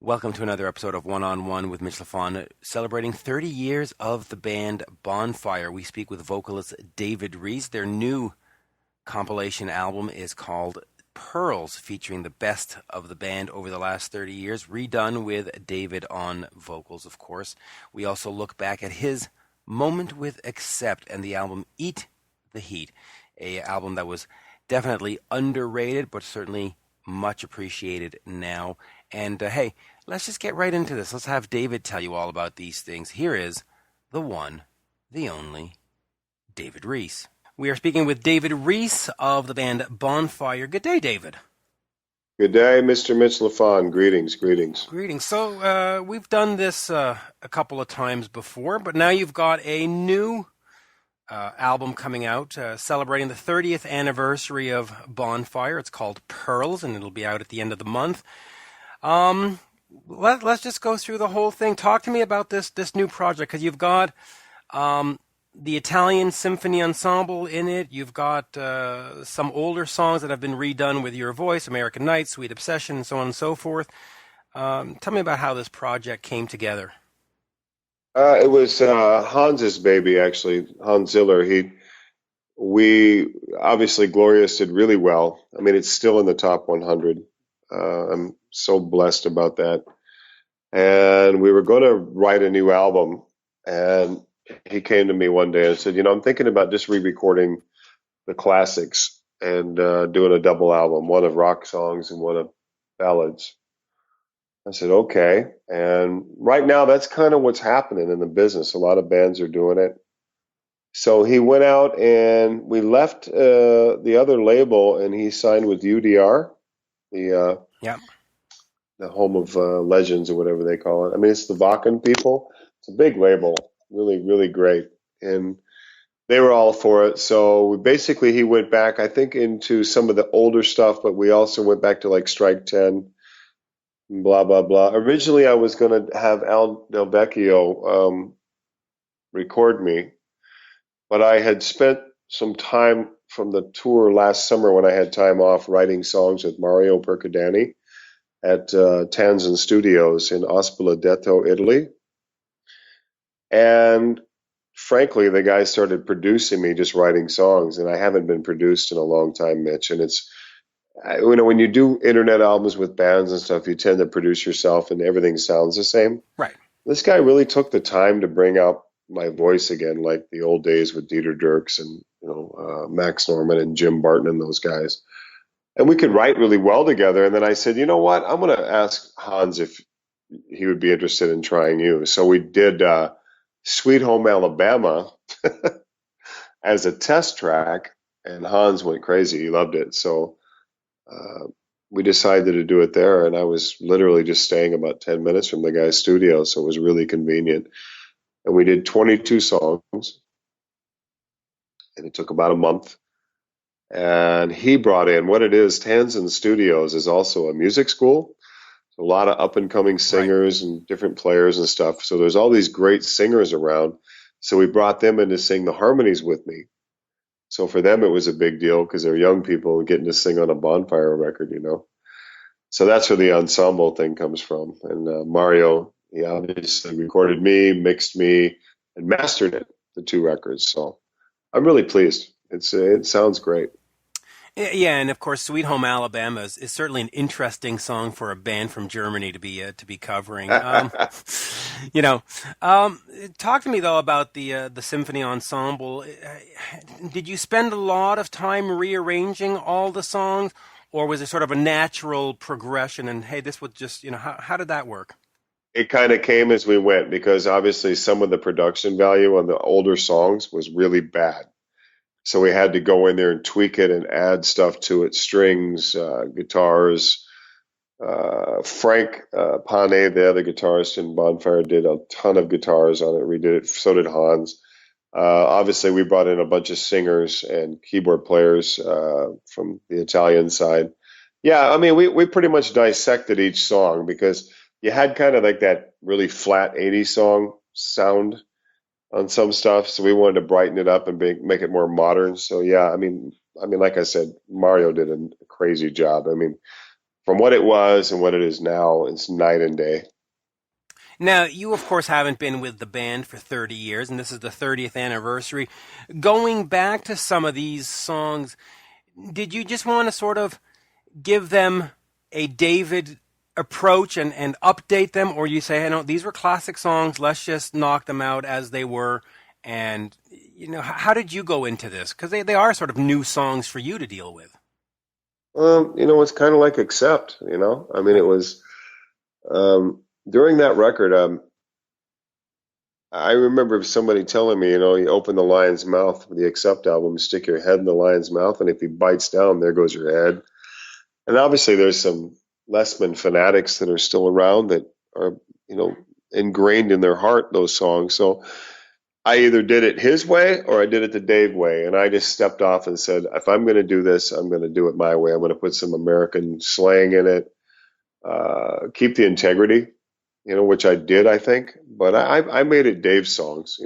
Welcome to another episode of One on One with Mitch Lafon, celebrating 30 years of the band Bonfire. We speak with vocalist David Reece. Their new compilation album is called Pearls, featuring the best of the band over the last 30 years, redone with David on vocals, of course. We also look back at his moment with Accept and the album Eat the Heat, a album that was definitely underrated, but certainly much appreciated now. And hey, let's just get right into this. Let's have David tell you all about these things. Here is the one, the only, David Reece. We are speaking with David Reece of the band Bonfire. Good day, David. Good day, Mr. Mitch Lafon. Greetings. Greetings. So we've done this a couple of times before, but now you've got a new album coming out celebrating the 30th anniversary of Bonfire. It's called Pearls, and it'll be out at the end of the month. Let's just go through the whole thing. Talk to me about this new project, because you've got the Italian Symphony Ensemble in it. You've got some older songs that have been redone with your voice, American Night, Sweet Obsession, and so on and so forth. Tell me about how this project came together. It was Hans's baby, actually, Hans Ziller. We obviously Glorious did really well. I mean, it's still in the top 100. I'm so blessed about that. And we were going to write a new album, and he came to me one day and said, I'm thinking about just re-recording the classics and doing a double album, one of rock songs and one of ballads. I said, okay. And right now, that's kind of what's happening in the business. A lot of bands are doing it. So he went out and we left the other label, and he signed with UDR, the home of legends or whatever they call it. I mean, it's the Vakken people. It's a big label, really, really great. And they were all for it. So he went back, I think, into some of the older stuff, but we also went back to like Strike 10. Blah, blah, blah. Originally, I was going to have Al Del Vecchio record me, but I had spent some time from the tour last summer when I had time off writing songs with Mario Percudani at Tanzan Studios in Ospolidetto, Italy. And frankly, the guy started producing me just writing songs, and I haven't been produced in a long time, Mitch. And it's when you do internet albums with bands and stuff, you tend to produce yourself and everything sounds the same. Right. This guy really took the time to bring out my voice again, like the old days with Dieter Dierks and Max Norman and Jim Barton and those guys. And we could write really well together. And then I said, you know what? I'm going to ask Hans if he would be interested in trying you. So we did Sweet Home Alabama as a test track, and Hans went crazy. He loved it. So we decided to do it there, and I was literally just staying about 10 minutes from the guy's studio, so it was really convenient. And we did 22 songs, and it took about a month. And he brought in what it is. Tanzan Studios is also a music school. So a lot of up-and-coming singers and different players and stuff. So there's all these great singers around. So we brought them in to sing the harmonies with me. So for them, it was a big deal because they're young people getting to sing on a Bonfire record, So that's where the ensemble thing comes from. And Mario, he obviously recorded me, mixed me, and mastered it, the two records. So I'm really pleased. It sounds great. Yeah, and of course, "Sweet Home Alabama" is certainly an interesting song for a band from Germany to be covering. Talk to me though about the symphony ensemble. Did you spend a lot of time rearranging all the songs, or was it sort of a natural progression? And hey, this would just how did that work? It kind of came as we went, because obviously some of the production value on the older songs was really bad. So we had to go in there and tweak it and add stuff to it, strings, guitars. Frank Pane, the other guitarist in Bonfire, did a ton of guitars on it. We did it. So did Hans. Obviously, we brought in a bunch of singers and keyboard players from the Italian side. Yeah, I mean, we pretty much dissected each song because you had kind of like that really flat 80s song sound on some stuff, so we wanted to brighten it up and make it more modern. So yeah, I mean, like I said, Mario did a crazy job. I mean, from what it was and what it is now, it's night and day. Now, you, of course, haven't been with the band for 30 years, and this is the 30th anniversary. Going back to some of these songs, did you just want to sort of give them a David approach and update them, or you say, hey, no, these were classic songs, let's just knock them out as they were? And, how did you go into this? Because they are sort of new songs for you to deal with. It's kind of like Accept, I mean, it was during that record. I remember somebody telling me, you open the lion's mouth for the Accept album, stick your head in the lion's mouth, and if he bites down, there goes your head. And obviously, there's some Lessmann fanatics that are still around that are, ingrained in their heart, those songs. So I either did it his way or I did it the Dave way. And I just stepped off and said, if I'm going to do this, I'm going to do it my way. I'm going to put some American slang in it, keep the integrity, which I did, I think. But I made it Dave's songs.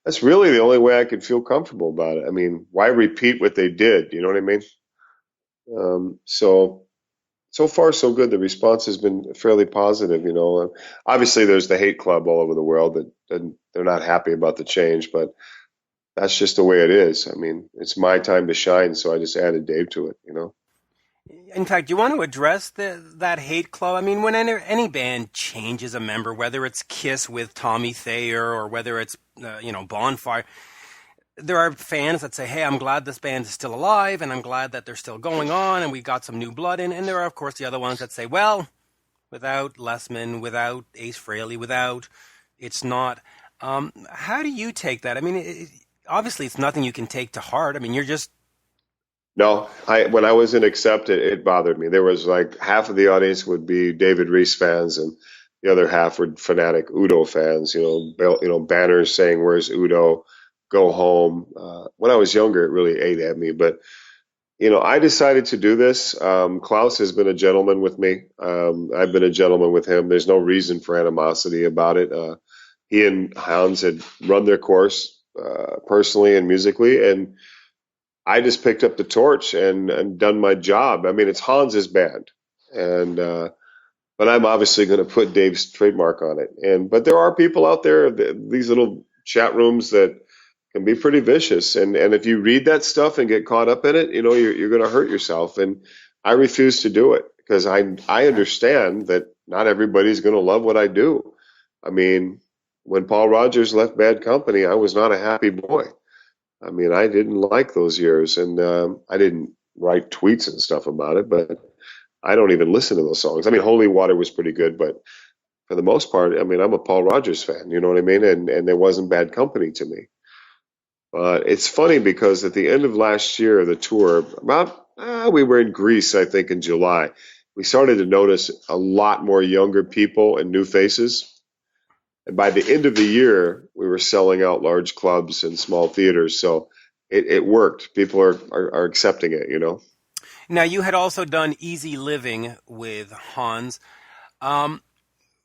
That's really the only way I could feel comfortable about it. I mean, why repeat what they did? You know what I mean? So far, so good. The response has been fairly positive. Obviously, there's the hate club all over the world that they're not happy about the change, but that's just the way it is. I mean, it's my time to shine, so I just added Dave to it. In fact, do you want to address that hate club? I mean, when any band changes a member, whether it's Kiss with Tommy Thayer or whether it's, Bonfire, there are fans that say, hey, I'm glad this band is still alive and I'm glad that they're still going on and we got some new blood in. And there are, of course, the other ones that say, well, without Lessmann, without Ace Frehley, it's not. How do you take that? I mean, obviously it's nothing you can take to heart. I mean, you're just... No, when I was in Accept, it bothered me. There was like half of the audience would be David Reece fans and the other half were fanatic Udo fans, banners saying, where's Udo? Go home. When I was younger, it really ate at me. But, I decided to do this. Klaus has been a gentleman with me. I've been a gentleman with him. There's no reason for animosity about it. He and Hans had run their course personally and musically, and I just picked up the torch and done my job. I mean, it's Hans's band, and but I'm obviously going to put Dave's trademark on it. But there are people out there, these little chat rooms that can be pretty vicious. And if you read that stuff and get caught up in it, you're going to hurt yourself. And I refuse to do it because I understand that not everybody's going to love what I do. I mean, when Paul Rodgers left Bad Company, I was not a happy boy. I mean, I didn't like those years, and I didn't write tweets and stuff about it, but I don't even listen to those songs. I mean, Holy Water was pretty good, but for the most part, I mean, I'm a Paul Rodgers fan, you know what I mean? And it wasn't Bad Company to me. It's funny because at the end of last year, the tour, we were in Greece, I think, in July. We started to notice a lot more younger people and new faces. And by the end of the year, we were selling out large clubs and small theaters. So it worked. People are accepting it, Now, you had also done Easy Living with Hans.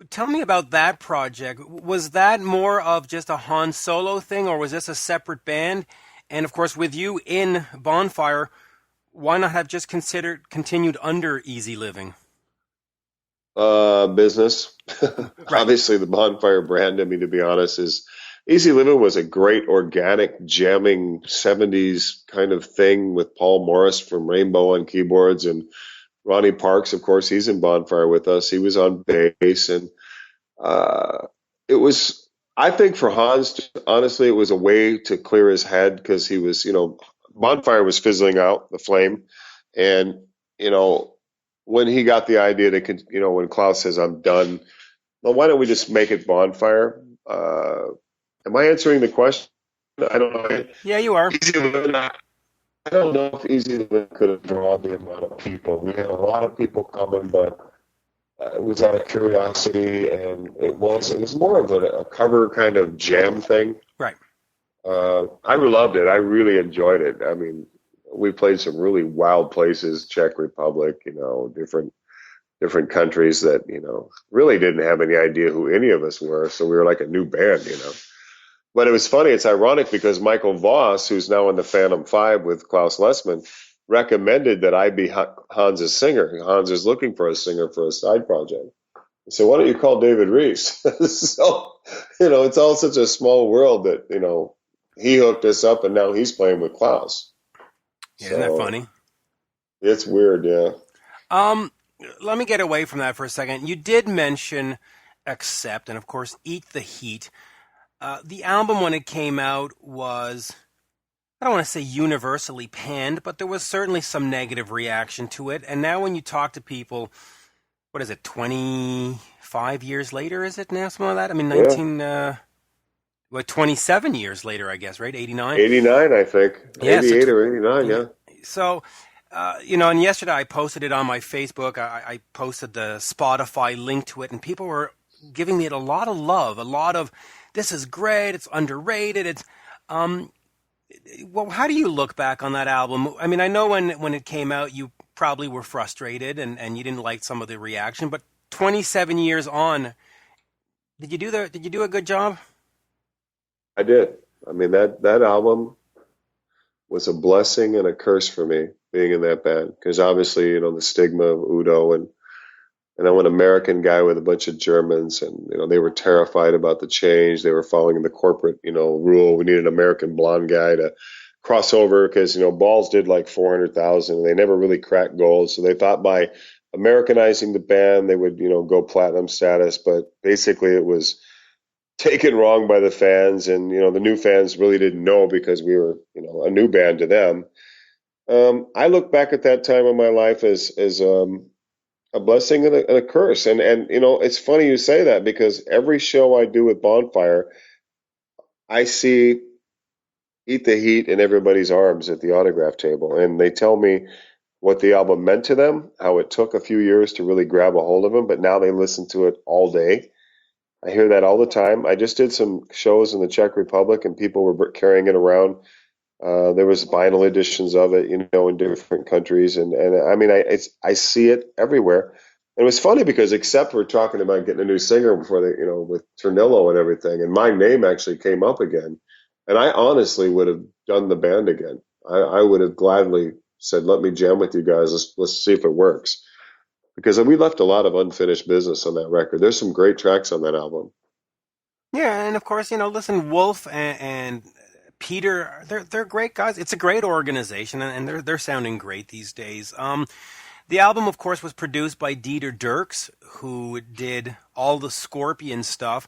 Tell me about that project. Was that more of just a Han Solo thing, or was this a separate band? And of course, with you in Bonfire, why not have just continued under Easy Living? Business. Right. Obviously, the Bonfire brand, I mean, to be honest, is Easy Living was a great organic jamming 70s kind of thing with Paul Morris from Rainbow on keyboards and Ronnie Parks, of course, he's in Bonfire with us. He was on bass, and it was, I think, for Hans, honestly, it was a way to clear his head because he was, Bonfire was fizzling out, the flame, and when he got the idea to, when Klaus says, "I'm done," well, why don't we just make it Bonfire? Am I answering the question? I don't know. Yeah, you are. Easy Living, I don't know if Easy Living could have drawn the amount of people. We had a lot of people coming, but it was out of curiosity, and it was more of a cover kind of jam thing. Right. I loved it. I really enjoyed it. I mean, we played some really wild places, Czech Republic, different countries that, really didn't have any idea who any of us were. So we were like a new band, But it was funny. It's ironic because Michael Voss, who's now in the Phantom 5 with Klaus Lessmann, recommended that I be Hans's singer. Hans is looking for a singer for a side project. I said, why don't you call David Reece? So, it's all such a small world that, he hooked us up and now he's playing with Klaus. Yeah, isn't that So funny? it's weird, yeah. Um, Let me get away from that for a second. You did mention Accept and, of course, Eat the Heat. The album, when it came out, was, I don't want to say universally panned, but there was certainly some negative reaction to it. And now when you talk to people, what is it, 25 years later, is it now, something like that? I mean, Yeah. 27 years later, I guess, right? 89? 89, I think. Yeah, 88 or 89, yeah. so, and yesterday I posted it on my Facebook. I posted the Spotify link to it, and people were giving me it a lot of love, a lot of, this is great, it's underrated, well, how do you look back on that album? I mean, I know when it came out, you probably were frustrated and you didn't like some of the reaction, but 27 years on, did you do a good job? I did. I mean, that album was a blessing and a curse for me being in that band because obviously, the stigma of Udo and I'm an American guy with a bunch of Germans and, they were terrified about the change. They were following the corporate, rule. We needed an American blonde guy to cross over because, Balls did like 400,000 and they never really cracked gold. So they thought by Americanizing the band, they would, go platinum status. But basically it was taken wrong by the fans, and the new fans really didn't know because we were a new band to them. I look back at that time of my life as a blessing and a curse, and it's funny you say that because every show I do with Bonfire, I see Eat the Heat in everybody's arms at the autograph table, and they tell me what the album meant to them, how it took a few years to really grab a hold of them, but now they listen to it all day. I hear that all the time. I just did some shows in the Czech Republic, and people were carrying it around. There was vinyl editions of it, in different countries, and I mean, I see it everywhere. And it was funny because except we're talking about getting a new singer before they, with Ternillo and everything, and my name actually came up again, and I honestly would have done the band again. I would have gladly said, "Let me jam with you guys. Let's see if it works." Because we left a lot of unfinished business on that record. There's some great tracks on that album. Yeah, and of course, listen, Wolf and Peter, they're great guys. It's a great organization, and they're sounding great these days. The album, of course, was produced by Dieter Dierks, who did all the Scorpion stuff.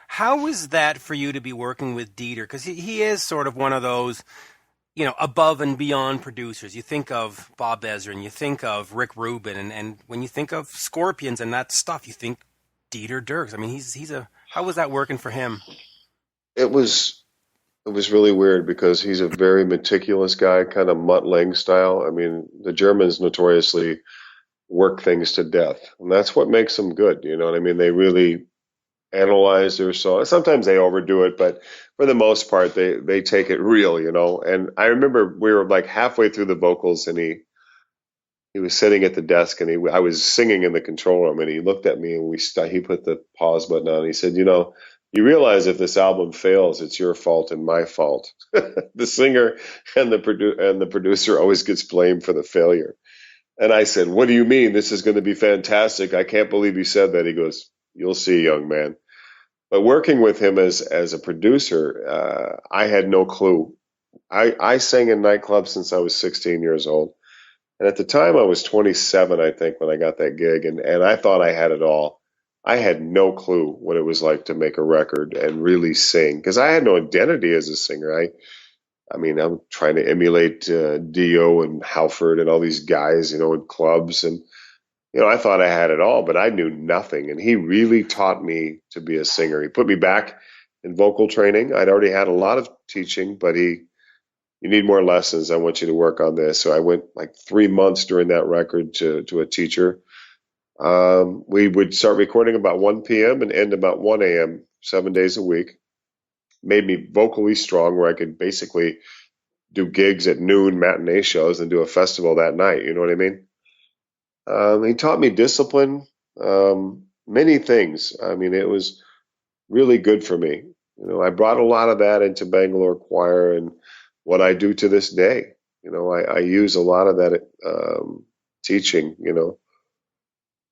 How was that for you to be working with Dieter? Because he is sort of one of those, above and beyond producers. You think of Bob Ezrin, you think of Rick Rubin, and when you think of Scorpions and that stuff, you think Dieter Dierks. I mean, how was that working for him? It was it was really weird because he's a very meticulous guy, kind of Mutt Lange style. I mean, the Germans notoriously work things to death, and that's what makes them good. You know what I mean? They really analyze their song. Sometimes they overdo it, but for the most part, they take it real. And I remember we were like halfway through the vocals, and he was sitting at the desk, and I was singing in the control room, and he looked at me, and he put the pause button on. And he said, you realize if this album fails, it's your fault and my fault. The singer and the producer always gets blamed for the failure. And I said, what do you mean? This is going to be fantastic. I can't believe you said that. He goes, you'll see, young man. But working with him as a producer, I had no clue. I sang in nightclubs since I was 16 years old. And at the time, I was 27, I think, when I got that gig. And I thought I had it all. I had no clue what it was like to make a record and really sing because I had no identity as a singer. I mean, I'm trying to emulate Dio and Halford and all these guys, in clubs. And, I thought I had it all, but I knew nothing. And he really taught me to be a singer. He put me back in vocal training. I'd already had a lot of teaching, but you need more lessons. I want you to work on this. So I went like 3 months during that record to a teacher. We would start recording about 1 p.m. and end about 1 a.m., 7 days a week. Made me vocally strong where I could basically do gigs at noon, matinee shows, and do a festival that night. You know what I mean? He taught me discipline, many things. I mean, it was really good for me. I brought a lot of that into Bangalore Choir and what I do to this day. I use a lot of that teaching,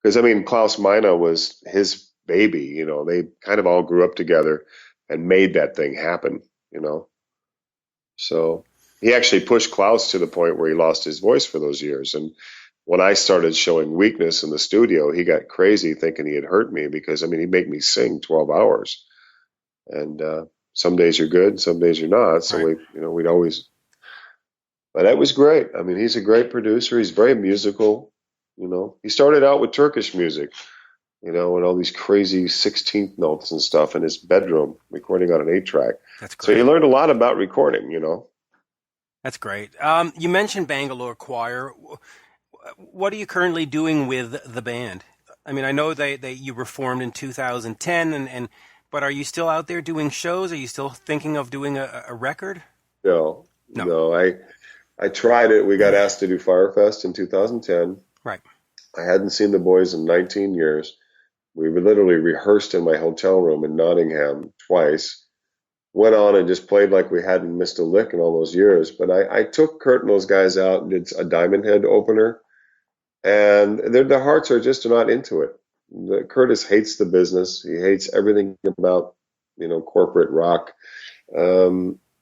because I mean, Klaus Meine was his baby, they kind of all grew up together and made that thing happen, you know. So he actually pushed Klaus to the point where he lost his voice for those years. And when I started showing weakness in the studio, he got crazy thinking he had hurt me because, I mean, he'd make me sing 12 hours. And some days you're good, some days you're not. So Right. we'd always, but that was great. I mean, he's a great producer. He's very musical. He started out with Turkish music, and all these crazy 16th notes and stuff in his bedroom, recording on an 8-track. That's So he great. learned a lot about recording. That's great. You mentioned Bangalore Choir. What are you currently doing with the band? I mean, I know they you were formed in 2010, but are you still out there doing shows? Are you still thinking of doing a record? No, No. no, I tried it. We got asked to do Firefest in 2010. Right. I hadn't seen the boys in 19 years. We literally rehearsed in my hotel room in Nottingham twice. Went on and just played like we hadn't missed a lick in all those years. But I took Kurt and those guys out and did a Diamond Head opener, and their hearts are just not into it. Curtis hates the business. He hates everything about corporate rock.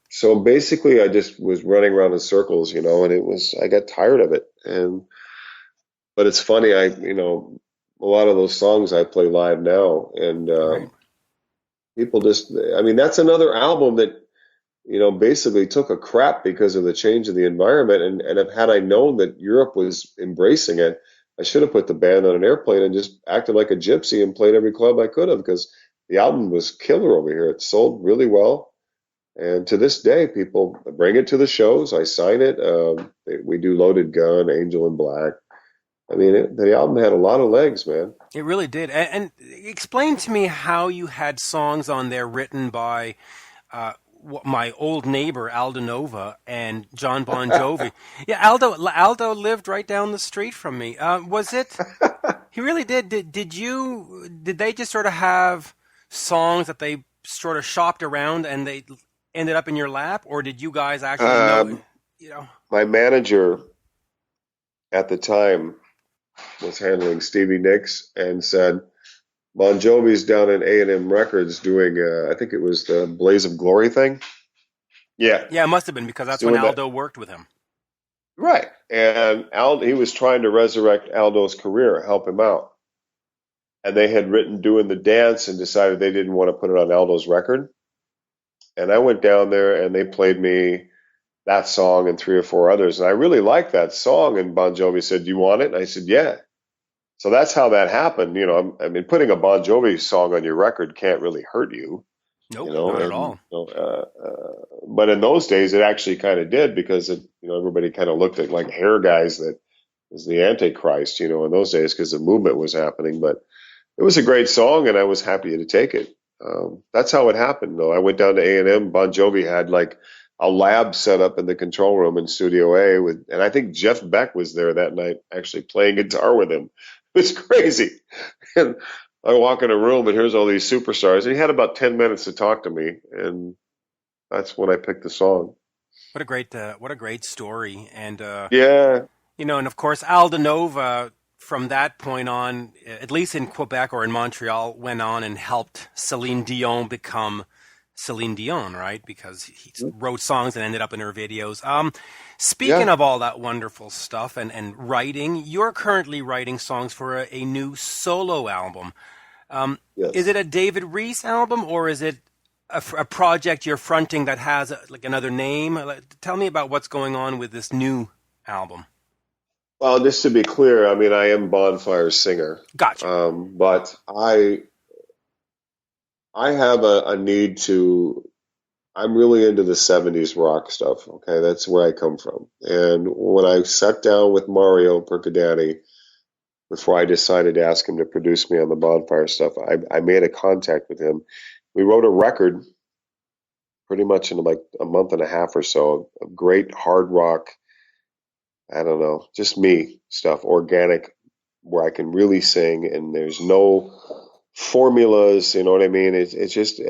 So basically, I just was running around in circles, and I got tired of it. But it's funny, a lot of those songs I play live now, and Right. people just, I mean, that's another album that, basically took a crap because of the change of the environment. And if had I known that Europe was embracing it, I should have put the band on an airplane and just acted like a gypsy and played every club I could have, because the album was killer over here. It sold really well. And to this day, people bring it to the shows. I sign it. We do Loaded Gun, Angel in Black. I mean, the album had a lot of legs, man. It really did. And explain to me how you had songs on there written by my old neighbor Alda Nova and John Bon Jovi. Yeah, Aldo lived right down the street from me. Was it? He really did. Did they just sort of have songs that they sort of shopped around and they ended up in your lap, or did you guys actually know? Um, my manager at the time was handling Stevie Nicks and said, Bon Jovi's down in A&M Records doing, I think it was the Blaze of Glory thing. Yeah, Yeah, it must have been because he's that's when doing that. Aldo worked with him. Right. And he was trying to resurrect Aldo's career, help him out. And they had written Doing the Dance and decided they didn't want to put it on Aldo's record. And I went down there and they played me that song and 3 or 4 others. And I really liked that song. And Bon Jovi said, "Do you want it?" And I said, "Yeah." So that's how that happened. I mean, putting a Bon Jovi song on your record can't really hurt you, Nope, not at and all. but in those days it actually kind of did, because everybody kind of looked at like hair guys that is the Antichrist, in those days, because the movement was happening. But it was a great song, and I was happy to take it. That's how it happened, though. I went down to A&M. Bon Jovi had like a lab set up in the control room in Studio A and I think Jeff Beck was there that night, actually playing guitar with him. It was crazy. And I walk in a room and here's all these superstars. And he had about 10 minutes to talk to me, and that's when I picked the song. What a great story. And Yeah, and of course Alda Nova from that point on, at least in Quebec or in Montreal, went on and helped Celine Dion become Celine Dion, right? Because he wrote songs and ended up in her videos. Speaking yeah, of all that wonderful stuff and writing, you're currently writing songs for a new solo album. Is yes. it a David Reece album, or is it a project you're fronting that has like another name? Tell me about what's going on with this new album. Well, just to be clear, I mean, I am Bonfire's singer, Gotcha. but I have a need to. I'm really into the 70s rock stuff. Okay, that's where I come from. And when I sat down with Mario Percudani before I decided to ask him to produce me on the Bonfire stuff, I made a contact with him. We wrote a record pretty much in like a month and a half or so of great hard rock. I don't know, just me stuff, organic, where I can really sing, and there's no formulas. You know what I mean? It's just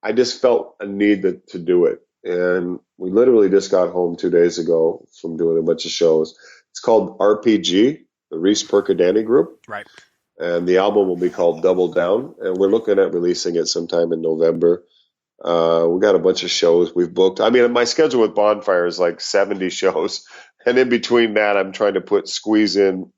I just felt a need to do it, and We literally just got home 2 days ago from doing a bunch of shows. It's called R.P.G, the Reece Percudani Group, Right. and the album will be called Double Down, and we're looking at releasing it sometime in November. We got a bunch of shows we've booked. I mean, my schedule with Bonfire is like 70 shows, and in between that, I'm trying to squeeze in,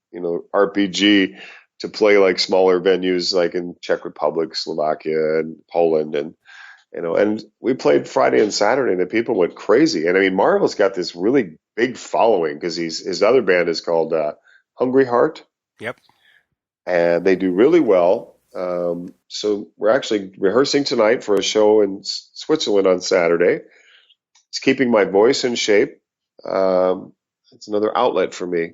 R.P.G to play like smaller venues, like in Czech Republic, Slovakia, and Poland, and we played Friday and Saturday, and the people went crazy. And I mean, Marvel's got this really big following because his other band is called Hungry Heart, Yep. and they do really well. So we're actually rehearsing tonight for a show in Switzerland on Saturday. It's keeping my voice in shape. It's another outlet for me.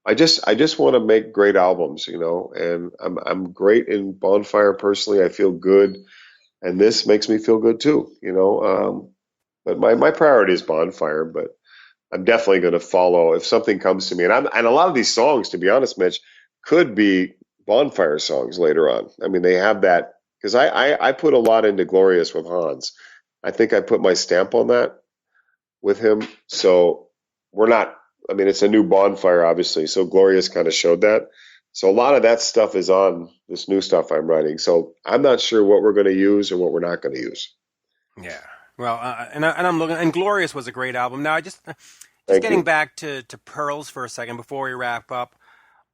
I just want to make great albums, and I'm great in Bonfire personally. I feel good, and this makes me feel good too. But my priority is Bonfire, but I'm definitely going to follow if something comes to me, and a lot of these songs, to be honest, Mitch, could be Bonfire songs later on. I mean, they have that because I put a lot into Glorious with Hans. I think I put my stamp on that with him. So we're not. I mean, it's a new Bonfire, obviously. So Glorious kind of showed that. So a lot of that stuff is on this new stuff I'm writing. So I'm not sure what we're going to use and what we're not going to use. Yeah. Well, and I'm looking, and Glorious was a great album. Now, just Thank getting you. back to Pearls for a second before we wrap up.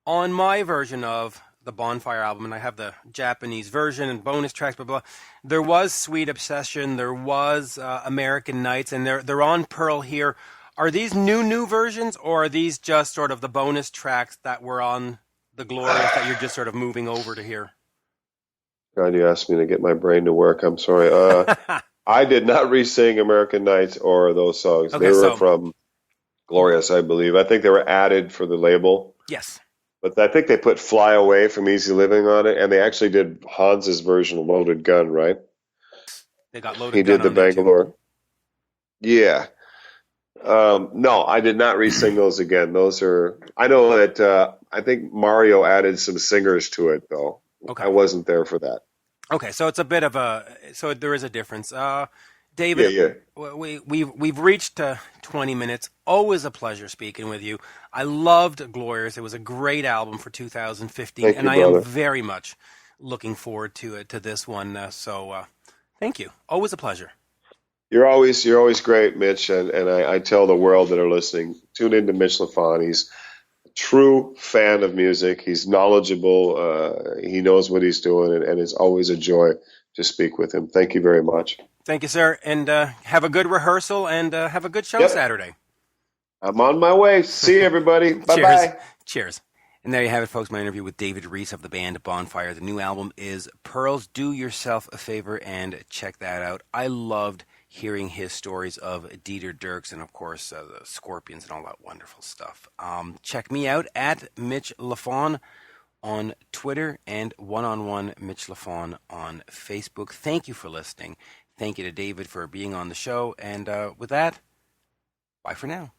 On my version of the Bonfire album, and I have the Japanese version and bonus tracks, blah, blah, there was Sweet Obsession, there was American Nights, and they're on Pearl here. Are these new versions, or are these just sort of the bonus tracks that were on the Glorious that you're just sort of moving over to here? God, you asked me to get my brain to work. I'm sorry. I did not re-sing American Nights or those songs. Okay, They were so from Glorious, I believe. I think they were added for the label. yes, But I think they put Fly Away from Easy Living on it, and they actually did Hans's version of Loaded Gun, right? they got He Loaded Gun did the on there too. Bangalore. Yeah. No, I did not re-sing those again. Those are, I know that, I think Mario added some singers to it, though. Okay. I wasn't there for that. Okay, so it's a bit of so there is a difference. Yeah, David, yeah. we've reached 20 minutes. Always a pleasure speaking with you. I loved Glorious. It was a great album for 2015, Thank and you, I am brother. very much looking forward to this one. Thank you. Always a pleasure. You're always great, Mitch, and I tell the world that are listening, tune into Mitch Lafon. He's a true fan of music. He's knowledgeable. He knows what he's doing, and it's always a joy to speak with him. Thank you very much. Thank you, sir, and have a good rehearsal and have a good show Yep, Saturday. I'm on my way. See you, everybody. Bye Cheers. bye. Cheers. And there you have it, folks, my interview with David Reece of the band Bonfire. The new album is Pearls. Do yourself a favor and check that out. I loved hearing his stories of Dieter Dierks and, of course, the Scorpions and all that wonderful stuff. Check me out at Mitch Lafon on Twitter and one-on-one Mitch Lafon on Facebook. Thank you for listening. Thank you to David for being on the show. And with that, bye for now.